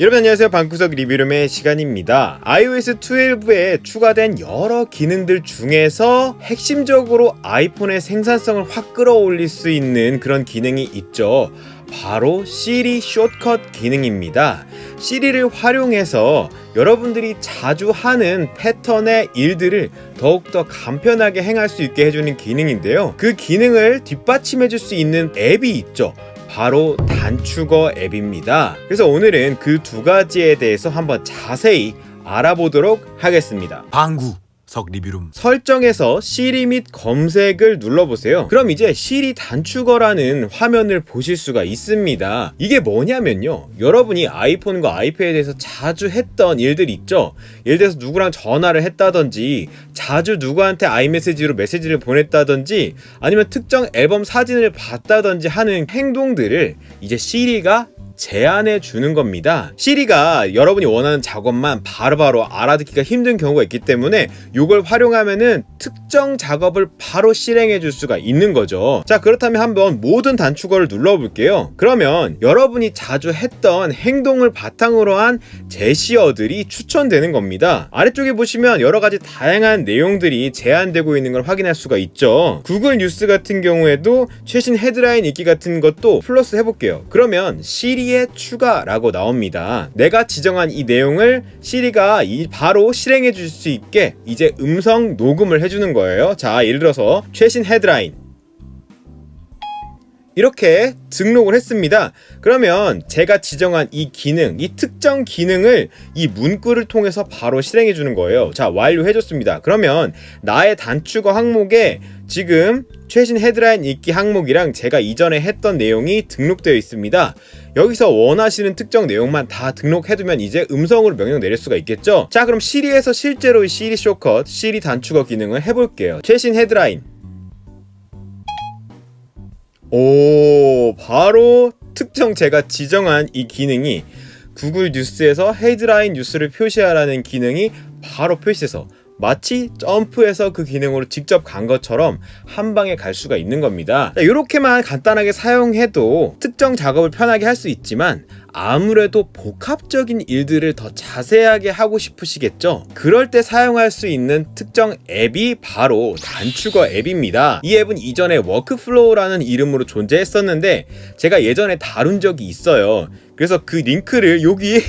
여러분 안녕하세요. 방구석 리뷰룸의 시간입니다. iOS 12에 추가된 여러 기능들 중에서 핵심적으로 아이폰의 생산성을 확 끌어올릴 수 있는 그런 기능이 있죠. 바로 시리 숏컷 기능입니다. 시리를 활용해서 여러분들이 자주 하는 패턴의 일들을 더욱더 간편하게 행할 수 있게 해주는 기능인데요. 그 기능을 뒷받침해줄 수 있는 앱이 있죠. 바로 단축어 앱입니다. 그래서 오늘은 그 두 가지에 대해서 한번 자세히 알아보도록 하겠습니다. 방구석 리뷰룸. 설정에서 시리 및 검색을 눌러보세요. 그럼 이제 시리 단축어라는 화면을 보실 수가 있습니다. 이게 뭐냐면요, 여러분이 아이폰과 아이패드에서 자주 했던 일들 있죠. 예를 들어서 누구랑 전화를 했다든지, 자주 누구한테 아이메시지로 메시지를 보냈다든지, 아니면 특정 앨범 사진을 봤다든지 하는 행동들을 이제 시리가 제안해 주는 겁니다. 시리가 여러분이 원하는 작업만 바로바로 알아듣기가 힘든 경우가 있기 때문에 이걸 활용하면은 특정 작업을 바로 실행해 줄 수가 있는 거죠. 자, 그렇다면 한번 모든 단축어를 눌러볼게요. 그러면 여러분이 자주 했던 행동을 바탕으로 한 제시어들이 추천되는 겁니다. 아래쪽에 보시면 여러 가지 다양한 내용들이 제한되고 있는 걸 확인할 수가 있죠. 구글 뉴스 같은 경우에도 최신 헤드라인 읽기 같은 것도 플러스 해볼게요. 그러면 시리 추가라고 나옵니다. 내가 지정한 이 내용을 시리가 바로 실행해 줄 수 있게 이제 음성 녹음을 해주는 거예요. 자, 예를 들어서 최신 헤드라인 이렇게 등록을 했습니다. 그러면 제가 지정한 이 기능, 이 특정 기능을 이 문구를 통해서 바로 실행해 주는 거예요. 자, 완료해줬습니다. 그러면 나의 단축어 항목에 지금 최신 헤드라인 읽기 항목이랑 제가 이전에 했던 내용이 등록되어 있습니다. 여기서 원하시는 특정 내용만 다 등록해두면 이제 음성으로 명령 내릴 수가 있겠죠. 자, 그럼 시리에서 실제로 이 시리 숏컷, 시리 단축어 기능을 해볼게요. 최신 헤드라인. 오, 바로 특정 제가 지정한 이 기능이 구글 뉴스에서 헤드라인 뉴스를 표시하라는 기능이 바로 표시돼서 마치 점프해서 그 기능으로 직접 간 것처럼 한 방에 갈 수가 있는 겁니다. 이렇게만 간단하게 사용해도 특정 작업을 편하게 할 수 있지만 아무래도 복합적인 일들을 더 자세하게 하고 싶으시겠죠? 그럴 때 사용할 수 있는 특정 앱이 바로 단축어 앱입니다. 이 앱은 이전에 워크플로우라는 이름으로 존재했었는데 제가 예전에 다룬 적이 있어요. 그래서 그 링크를 여기에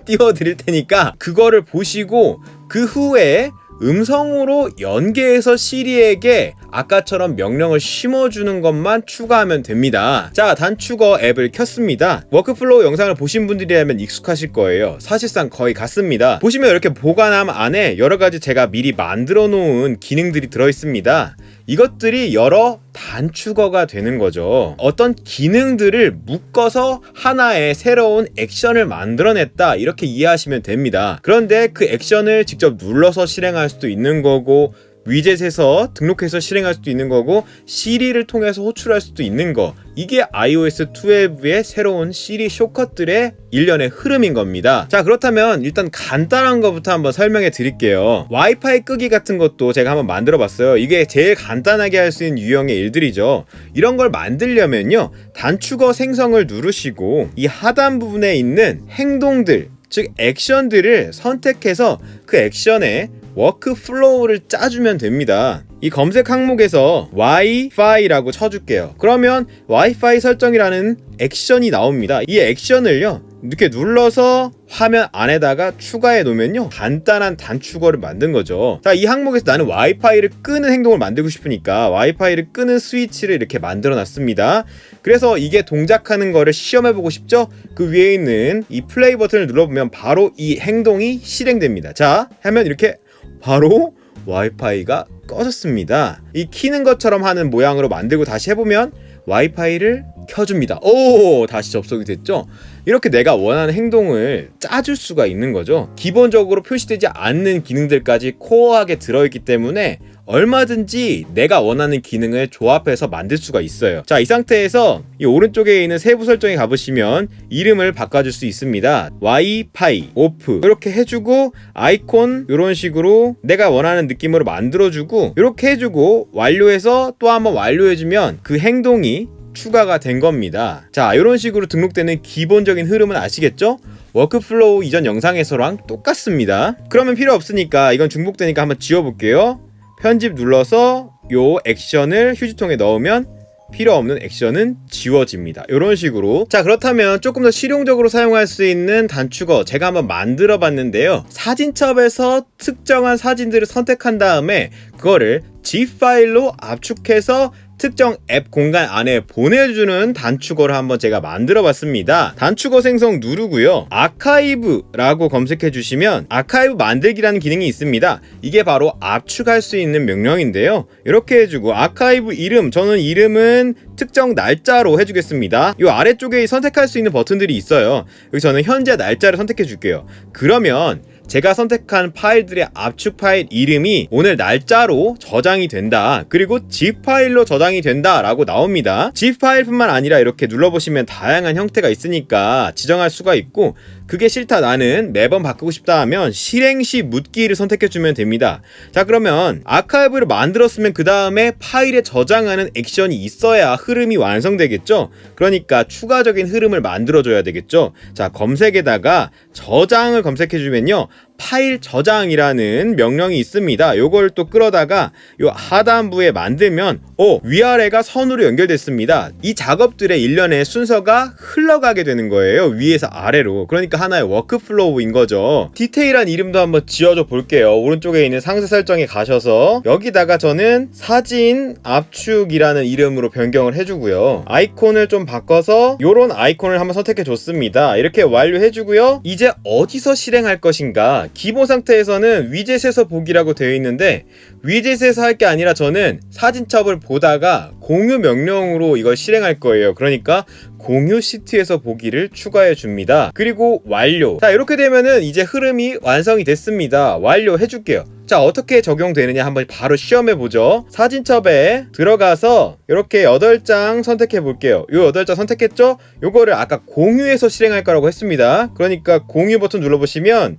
띄워드릴 테니까 그거를 보시고 그 후에 음성으로 연계해서 시리에게 아까처럼 명령을 심어주는 것만 추가하면 됩니다. 자, 단축어 앱을 켰습니다. 워크플로우 영상을 보신 분들이라면 익숙하실 거예요. 사실상 거의 같습니다. 보시면 이렇게 보관함 안에 여러가지 제가 미리 만들어 놓은 기능들이 들어있습니다. 이것들이 여러 단축어가 되는 거죠. 어떤 기능들을 묶어서 하나의 새로운 액션을 만들어냈다, 이렇게 이해하시면 됩니다. 그런데 그 액션을 직접 눌러서 실행할 수도 있는 거고, 위젯에서 등록해서 실행할 수도 있는 거고, 시리를 통해서 호출할 수도 있는 거, 이게 iOS 12의 새로운 시리 숏컷들의 일련의 흐름인 겁니다. 자, 그렇다면 일단 간단한 거부터 한번 설명해 드릴게요. 와이파이 끄기 같은 것도 제가 한번 만들어 봤어요. 이게 제일 간단하게 할 수 있는 유형의 일들이죠. 이런 걸 만들려면요, 단축어 생성을 누르시고 이 하단 부분에 있는 행동들, 즉 액션들을 선택해서 그 액션에 워크플로우를 짜주면 됩니다. 이 검색 항목에서 와이파이라고 쳐줄게요. 그러면 와이파이 설정이라는 액션이 나옵니다. 이 액션을요, 이렇게 눌러서 화면 안에다가 추가해 놓으면요, 간단한 단축어를 만든 거죠. 자, 이 항목에서 나는 와이파이를 끄는 행동을 만들고 싶으니까 와이파이를 끄는 스위치를 이렇게 만들어 놨습니다. 그래서 이게 동작하는 거를 시험해 보고 싶죠? 그 위에 있는 이 플레이 버튼을 눌러보면 바로 이 행동이 실행됩니다. 자, 하면 이렇게 바로 와이파이가 꺼졌습니다. 이 키는 것처럼 하는 모양으로 만들고 다시 해보면 와이파이를 켜줍니다. 오, 다시 접속이 됐죠? 이렇게 내가 원하는 행동을 짜줄 수가 있는 거죠. 기본적으로 표시되지 않는 기능들까지 코어하게 들어있기 때문에 얼마든지 내가 원하는 기능을 조합해서 만들 수가 있어요. 자, 이 상태에서 이 오른쪽에 있는 세부 설정에 가보시면 이름을 바꿔줄 수 있습니다. 와이파이 오프 이렇게 해주고, 아이콘 이런 식으로 내가 원하는 느낌으로 만들어주고, 이렇게 해주고 완료해서 또 한번 완료해주면 그 행동이 추가가 된 겁니다. 자, 이런 식으로 등록되는 기본적인 흐름은 아시겠죠? 워크플로우 이전 영상에서랑 똑같습니다. 그러면 필요 없으니까 이건 중복되니까 한번 지워볼게요. 편집 눌러서 요 액션을 휴지통에 넣으면 필요 없는 액션은 지워집니다. 이런 식으로. 자, 그렇다면 조금 더 실용적으로 사용할 수 있는 단축어 제가 한번 만들어 봤는데요. 사진첩에서 특정한 사진들을 선택한 다음에 그거를 zip 파일로 압축해서 특정 앱 공간 안에 보내주는 단축어를 한번 제가 만들어 봤습니다. 단축어 생성 누르고요. 아카이브라고 검색해 주시면 아카이브 만들기라는 기능이 있습니다. 이게 바로 압축할 수 있는 명령인데요. 이렇게 해주고 아카이브 이름, 저는 이름은 특정 날짜로 해주겠습니다. 이 아래쪽에 선택할 수 있는 버튼들이 있어요. 여기 저는 현재 날짜를 선택해 줄게요. 그러면 제가 선택한 파일들의 압축 파일 이름이 오늘 날짜로 저장이 된다. 그리고 zip 파일로 저장이 된다 라고 나옵니다. zip 파일뿐만 아니라 이렇게 눌러보시면 다양한 형태가 있으니까 지정할 수가 있고, 그게 싫다, 나는 매번 바꾸고 싶다 하면 실행 시 묻기를 선택해주면 됩니다. 자, 그러면 아카이브를 만들었으면 그 다음에 파일에 저장하는 액션이 있어야 흐름이 완성되겠죠. 그러니까 추가적인 흐름을 만들어줘야 되겠죠. 자, 검색에다가 저장을 검색해주면요, 파일 저장이라는 명령이 있습니다. 요걸 또 끌어다가 요 하단부에 만들면 위아래가 선으로 연결됐습니다. 이 작업들의 일련의 순서가 흘러가게 되는 거예요. 위에서 아래로. 그러니까 하나의 워크플로우인 거죠. 디테일한 이름도 한번 지어줘 볼게요. 오른쪽에 있는 상세 설정에 가셔서 여기다가 저는 사진 압축이라는 이름으로 변경을 해주고요. 아이콘을 좀 바꿔서 요런 아이콘을 한번 선택해 줬습니다. 이렇게 완료해주고요. 이제 어디서 실행할 것인가? 기본 상태에서는 위젯에서 보기라고 되어 있는데 위젯에서 할 게 아니라 저는 사진첩을 보다가 공유 명령으로 이걸 실행할 거예요. 그러니까 공유 시트에서 보기를 추가해 줍니다. 그리고 완료. 자, 이렇게 되면은 이제 흐름이 완성이 됐습니다. 완료해 줄게요. 자, 어떻게 적용되느냐 한번 바로 시험해 보죠. 사진첩에 들어가서 이렇게 8장 선택해 볼게요. 요 8장 선택했죠? 요거를 아까 공유해서 실행할 거라고 했습니다. 그러니까 공유 버튼 눌러보시면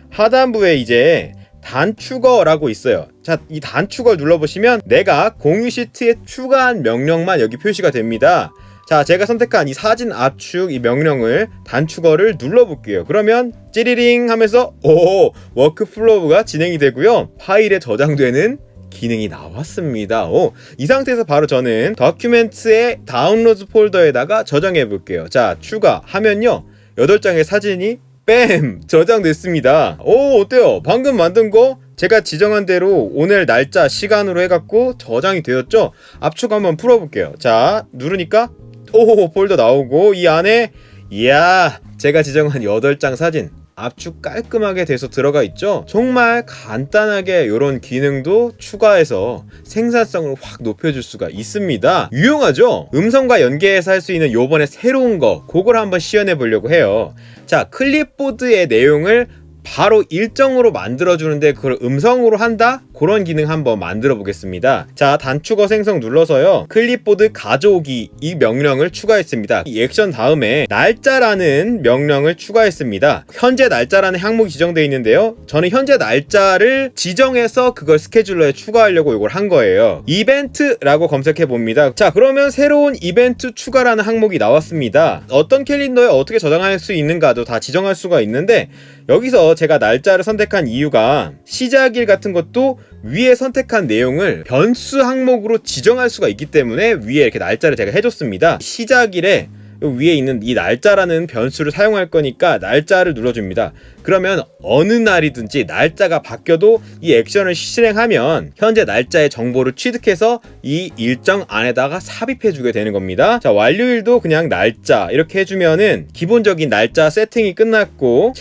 하단부에 이제 단축어라고 있어요. 자, 이 단축어를 눌러보시면 내가 공유 시트에 추가한 명령만 여기 표시가 됩니다. 자, 제가 선택한 이 사진 압축 이 명령을 단축어를 눌러볼게요. 그러면 찌리링 하면서 워크플로우가 진행이 되고요. 파일에 저장되는 기능이 나왔습니다. 이 상태에서 바로 저는 다큐멘트의 다운로드 폴더에다가 저장해 볼게요. 자, 추가하면요, 8장의 사진이 뺨! 저장됐습니다. 어때요? 방금 만든 거 제가 지정한 대로 오늘 날짜 시간으로 해갖고 저장이 되었죠? 압축 한번 풀어볼게요. 자, 누르니까 폴더 나오고 이 안에 이야, 제가 지정한 8장 사진 압축 깔끔하게 돼서 들어가 있죠? 정말 간단하게 이런 기능도 추가해서 생산성을 확 높여줄 수가 있습니다. 유용하죠? 음성과 연계해서 할 수 있는 요번에 새로운 거, 그걸 한번 시연해 보려고 해요. 자, 클립보드의 내용을 바로 일정으로 만들어주는데 그걸 음성으로 한다? 그런 기능 한번 만들어 보겠습니다. 자, 단축어 생성 눌러서요, 클립보드 가져오기 이 명령을 추가했습니다. 이 액션 다음에 날짜라는 명령을 추가했습니다. 현재 날짜라는 항목이 지정되어 있는데요, 저는 현재 날짜를 지정해서 그걸 스케줄러에 추가하려고 이걸 한 거예요. 이벤트라고 검색해 봅니다. 자, 그러면 새로운 이벤트 추가라는 항목이 나왔습니다. 어떤 캘린더에 어떻게 저장할 수 있는가도 다 지정할 수가 있는데, 여기서 제가 날짜를 선택한 이유가 시작일 같은 것도 위에 선택한 내용을 변수 항목으로 지정할 수가 있기 때문에 위에 이렇게 날짜를 제가 해줬습니다. 시작일에 위에 있는 이 날짜라는 변수를 사용할 거니까 날짜를 눌러줍니다. 그러면 어느 날이든지 날짜가 바뀌어도 이 액션을 실행하면 현재 날짜의 정보를 취득해서 이 일정 안에다가 삽입해 주게 되는 겁니다. 자, 완료일도 그냥 날짜 이렇게 해주면은 기본적인 날짜 세팅이 끝났고,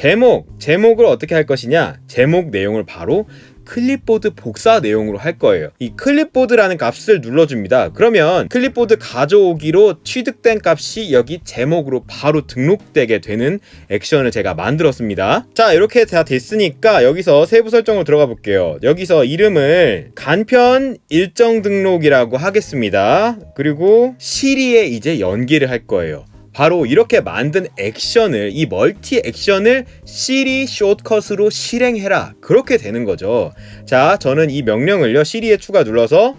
제목을 어떻게 할 것이냐, 제목 내용을 바로 클립보드 복사 내용으로 할 거예요. 이 클립보드라는 값을 눌러줍니다. 그러면 클립보드 가져오기로 취득된 값이 여기 제목으로 바로 등록되게 되는 액션을 제가 만들었습니다. 자, 이렇게 다 됐으니까 여기서 세부 설정으로 들어가 볼게요. 여기서 이름을 간편 일정 등록이라고 하겠습니다. 그리고 시리에 이제 연기를 할 거예요. 바로 이렇게 만든 액션을, 이 멀티 액션을 시리 숏컷으로 실행해라, 그렇게 되는 거죠. 자, 저는 이 명령을요, 시리에 추가 눌러서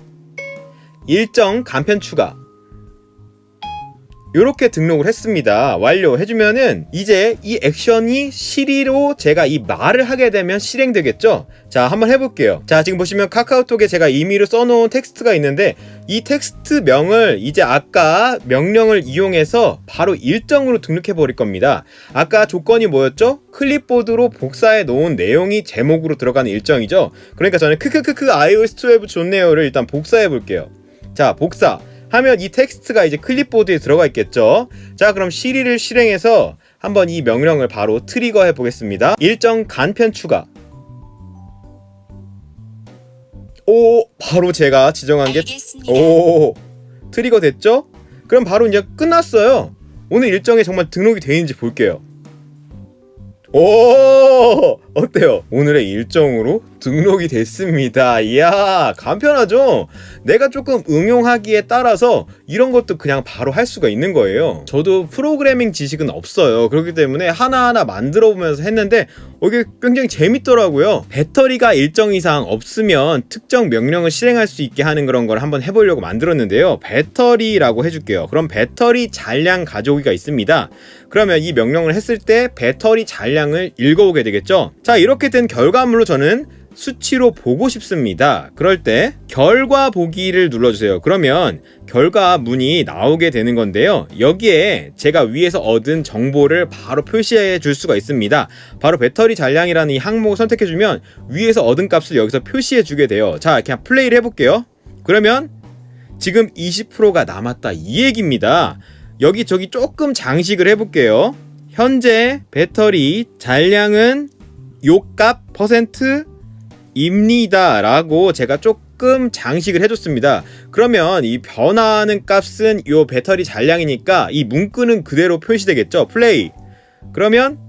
일정 간편 추가 이렇게 등록을 했습니다. 완료해주면은 이제 이 액션이 시리로 제가 이 말을 하게 되면 실행되겠죠? 자, 한번 해볼게요. 자, 지금 보시면 카카오톡에 제가 임의로 써놓은 텍스트가 있는데 이 텍스트명을 이제 아까 명령을 이용해서 바로 일정으로 등록해 버릴 겁니다. 아까 조건이 뭐였죠? 클립보드로 복사해 놓은 내용이 제목으로 들어가는 일정이죠? 그러니까 저는 크크크크 iOS 12 좋네요를 일단 복사해 볼게요. 자, 복사 하면 이 텍스트가 이제 클립보드에 들어가 있겠죠. 자, 그럼 시리를 실행해서 한번 이 명령을 바로 트리거 해 보겠습니다. 일정 간편 추가. 오, 바로 제가 지정한 게 오, 트리거 됐죠? 그럼 바로 이제 끝났어요. 오늘 일정에 정말 등록이 돼 있는지 볼게요. 오, 어때요? 오늘의 일정으로 등록이 됐습니다. 이야, 간편하죠? 내가 조금 응용하기에 따라서 이런 것도 그냥 바로 할 수가 있는 거예요. 저도 프로그래밍 지식은 없어요. 그렇기 때문에 하나하나 만들어 보면서 했는데 이게 굉장히 재밌더라고요. 배터리가 일정 이상 없으면 특정 명령을 실행할 수 있게 하는 그런 걸 한번 해보려고 만들었는데요. 배터리라고 해줄게요. 그럼 배터리 잔량 가져오기가 있습니다. 그러면 이 명령을 했을 때 배터리 잔량을 읽어오게 되겠죠. 자, 이렇게 된 결과물로 저는 수치로 보고 싶습니다. 그럴 때 결과 보기를 눌러주세요. 그러면 결과문이 나오게 되는 건데요. 여기에 제가 위에서 얻은 정보를 바로 표시해 줄 수가 있습니다. 바로 배터리 잔량이라는 이 항목을 선택해주면 위에서 얻은 값을 여기서 표시해 주게 돼요. 자, 그냥 플레이를 해볼게요. 그러면 지금 20%가 남았다 이 얘기입니다. 여기저기 조금 장식을 해볼게요. 현재 배터리 잔량은 요값 퍼센트 입니다 라고 제가 조금 장식을 해줬습니다. 그러면 이 변화하는 값은 요 배터리 잔량이니까 이 문구는 그대로 표시되겠죠. 플레이. 그러면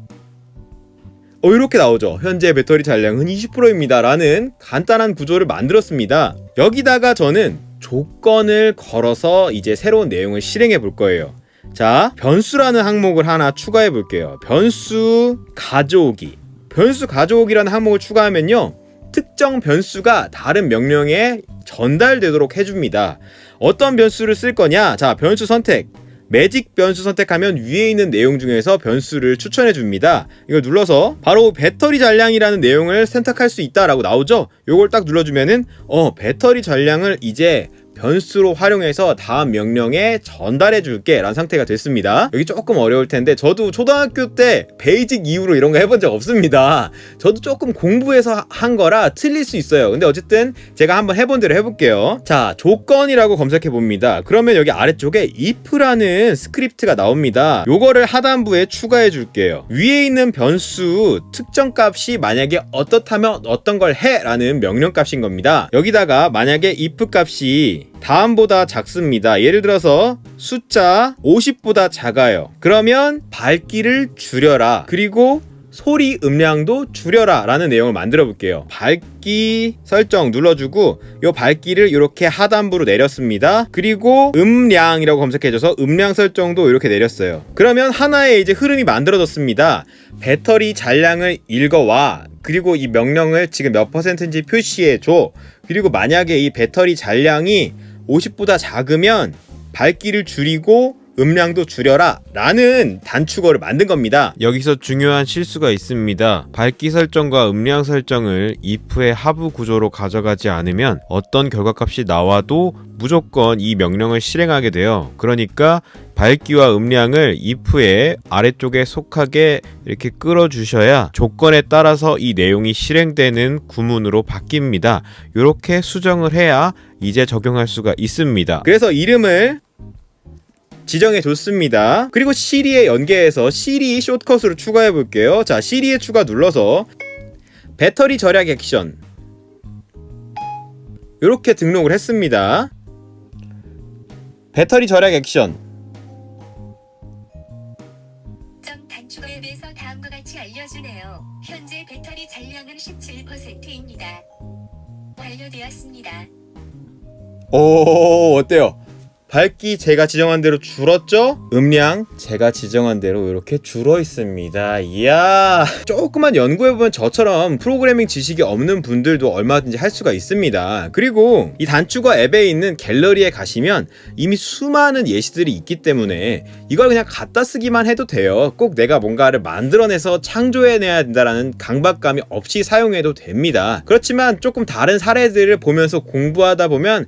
이렇게 나오죠. 현재 배터리 잔량은 20%입니다 라는 간단한 구조를 만들었습니다. 여기다가 저는 조건을 걸어서 이제 새로운 내용을 실행해 볼 거예요. 자, 변수라는 항목을 하나 추가해 볼게요. 변수 가져오기. 변수 가져오기라는 항목을 추가하면요, 특정 변수가 다른 명령에 전달되도록 해줍니다. 어떤 변수를 쓸 거냐? 자, 변수 선택. 매직 변수 선택하면 위에 있는 내용 중에서 변수를 추천해 줍니다. 이걸 눌러서 바로 배터리 잔량이라는 내용을 선택할 수 있다라고 나오죠? 요걸 딱 눌러주면은 배터리 잔량을 이제 변수로 활용해서 다음 명령에 전달해 줄게 라는 상태가 됐습니다. 여기 조금 어려울 텐데 저도 초등학교 때 베이직 이후로 이런 거 해본 적 없습니다. 저도 조금 공부해서 한 거라 틀릴 수 있어요. 근데 어쨌든 제가 한번 해본 대로 해볼게요. 자, 조건이라고 검색해 봅니다. 그러면 여기 아래쪽에 if라는 스크립트가 나옵니다. 요거를 하단부에 추가해 줄게요. 위에 있는 변수 특정 값이 만약에 어떻다면 어떤 걸 해 라는 명령 값인 겁니다. 여기다가 만약에 if 값이 다음보다 작습니다. 예를 들어서 숫자 50보다 작아요. 그러면 밝기를 줄여라. 그리고 소리 음량도 줄여라 라는 내용을 만들어 볼게요. 밝기 설정 눌러주고 요 밝기를 이렇게 하단부로 내렸습니다. 그리고 음량이라고 검색해줘서 음량 설정도 이렇게 내렸어요. 그러면 하나의 이제 흐름이 만들어졌습니다. 배터리 잔량을 읽어와. 그리고 이 명령을 지금 몇 %인지 표시해줘. 그리고 만약에 이 배터리 잔량이 50보다 작으면 밝기를 줄이고 음량도 줄여라 라는 단축어를 만든 겁니다. 여기서 중요한 실수가 있습니다. 밝기 설정과 음량 설정을 if의 하부 구조로 가져가지 않으면 어떤 결과값이 나와도 무조건 이 명령을 실행하게 돼요. 그러니까 밝기와 음량을 if의 아래쪽에 속하게 이렇게 끌어주셔야 조건에 따라서 이 내용이 실행되는 구문으로 바뀝니다. 이렇게 수정을 해야 이제 적용할 수가 있습니다. 그래서 이름을 지정해 줬습니다. 그리고 시리에 연계해서 시리 숏컷으로 추가해 볼게요. 자, 시리에 추가 눌러서 배터리 절약 액션 이렇게 등록을 했습니다. 배터리 절약 액션 단축 앱에서 다음과 같이 알려주네요. 현재 배터리 잔량은 17%입니다. 완료되었습니다. 오, 어때요? 밝기 제가 지정한 대로 줄었죠? 음량 제가 지정한 대로 이렇게 줄어 있습니다. 이야, 조금만 연구해보면 저처럼 프로그래밍 지식이 없는 분들도 얼마든지 할 수가 있습니다. 그리고 이 단축어 앱에 있는 갤러리에 가시면 이미 수많은 예시들이 있기 때문에 이걸 그냥 갖다 쓰기만 해도 돼요. 꼭 내가 뭔가를 만들어내서 창조해내야 된다라는 강박감이 없이 사용해도 됩니다. 그렇지만 조금 다른 사례들을 보면서 공부하다 보면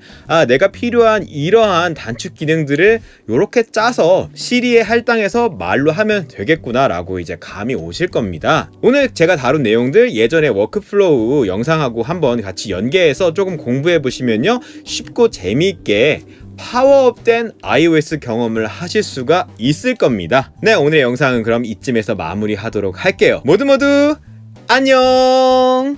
내가 필요한 이러한 단축 기능들을 이렇게 짜서 시리에 할당해서 말로 하면 되겠구나 라고 이제 감이 오실 겁니다. 오늘 제가 다룬 내용들 예전에 워크플로우 영상하고 한번 같이 연계해서 조금 공부해 보시면요, 쉽고 재미있게 파워업된 iOS 경험을 하실 수가 있을 겁니다. 네, 오늘의 영상은 그럼 이쯤에서 마무리하도록 할게요. 모두 안녕.